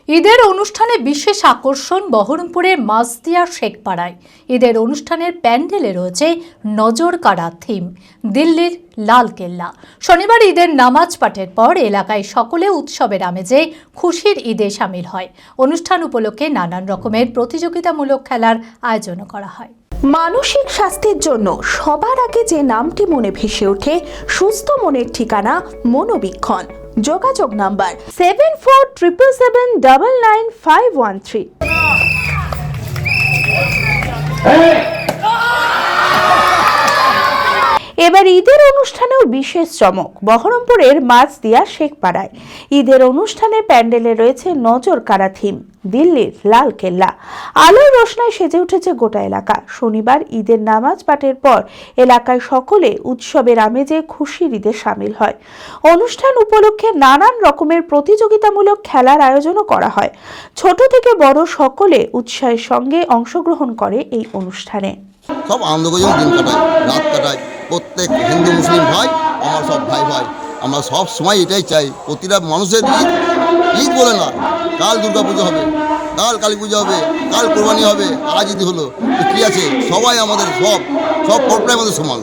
ঈদের অনুষ্ঠানে বিশেষ আকর্ষণ বহরমপুরের মাছদিয়া শেখপাড়ায়। ঈদের অনুষ্ঠানের প্যান্ডেলে রয়েছে নজর কাড়া থিম, দিল্লির লালকেল্লা। শনিবার ঈদের নামাজ পাঠের পর এলাকায় সকলে উৎসবের আমেজে খুশির ঈদে সামিল হয়। অনুষ্ঠান উপলক্ষে নানান রকমের প্রতিযোগিতামূলক খেলার আয়োজন করা হয়। মানসিক স্বাস্থ্যের জন্য সবার আগে যে নামটি মনে ভেসে ওঠে, সুস্থ মনের ঠিকানা মনোবীক্ষণ। যোগাযোগ নাম্বার 7477799513। এবার ঈদের অনুষ্ঠানেও বিশেষ চমক বহরমপুরের মাছদিয়া শেখপাড়ায়। ঈদের অনুষ্ঠানে প্যান্ডেলে রয়েছে নজর কাড়া থিম, দিল্লির লালকেল্লা। আলোয় রোশনায় সেজে উঠেছে গোটা এলাকা। শনিবার ঈদের নামাজ পাঠের পর এলাকায় সকলে উৎসবের আমেজে খুশির ঈদে সামিল হয়। অনুষ্ঠান উপলক্ষে নানান রকমের প্রতিযোগিতামূলক খেলার আয়োজনও করা হয়। ছোট থেকে বড় সকলে উৎসাহের সঙ্গে অংশগ্রহণ করে এই অনুষ্ঠানে। সব আনন্দ করে দিন কাটায়, রাত কাটায়। প্রত্যেক হিন্দু মুসলিম ভাই আমার সব ভাই ভাই, আমরা সব সময় এটাই চাই। প্রতিটা মানুষের ঈদ বলে না, কাল দুর্গা পুজো হবে, কাল কালী পুজো হবে, কাল কোরবানি হবে, আজ ঈদ হলো, তো কী আছে, সবাই আমাদের সব পর্বটাই আমাদের সমান।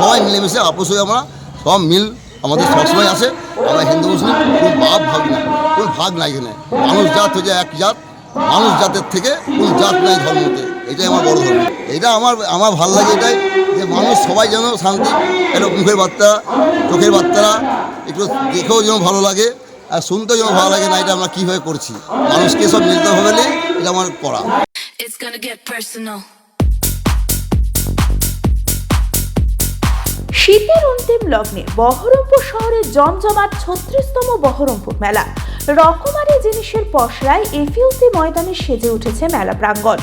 সবাই মিলেমিশে আপোষ হয়ে আমরা সব মিল আমাদের সবসময় আসে। আমরা হিন্দু মুসলিম কোনো ভাগ না, কোনো ভাগ নাই। এখানে মানুষ জাত হচ্ছে এক জাত, মানুষ জাতের থেকে কোন জাত নাই ধর্মতে। এটাই আমার বড় ধর্ম। এটা আমার ভালো লাগে এটাই, যে মানুষ সবাই যেন শান্তি, একটা মুখের বার্তা, চোখের বার্তারা একটু দেখেও যেন ভালো লাগে আর শুনতেও যেন ভালো লাগে। না, এটা আমরা কীভাবে করছি, মানুষকে সব মিলতে হবে, এটা আমার করা। শীতের অন্তিম লগ্নে বহরমপুর শহরের জমজমাট 36তম বহরমপুর মেলা। রকমারি জিনিসের পসরায় এফইউসি ময়দানে সেজে উঠেছে মেলা প্রাঙ্গণ।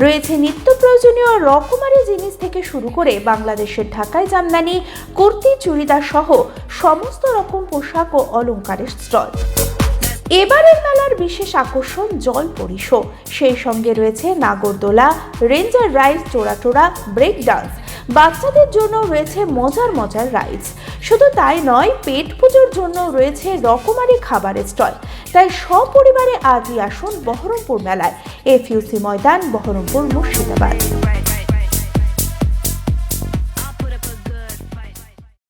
রয়েছে নিত্য প্রয়োজনীয় রকমারি জিনিস থেকে শুরু করে বাংলাদেশের ঢাকায় জামদানি, কুর্তি, চুড়িদার সহ সমস্ত রকম পোশাক ও অলংকারের স্টল। এবারের মেলার বিশেষ আকর্ষণ জল পরিশো, সেই সঙ্গে রয়েছে নাগরদোলা, রেঞ্জার রাইড, টোরা, ব্রেক ডান্স। বাচ্চাদের জন্য রয়েছে মজার রাইডস। শুধু তাই নয়, পেট পুজোর জন্য রয়েছে রকমারি খাবারের স্টল। তাই সপরিবারে আজই আসুন বহরমপুর মেলায়। এফইউসি ময়দান, বহরমপুর, মুর্শিদাবাদ।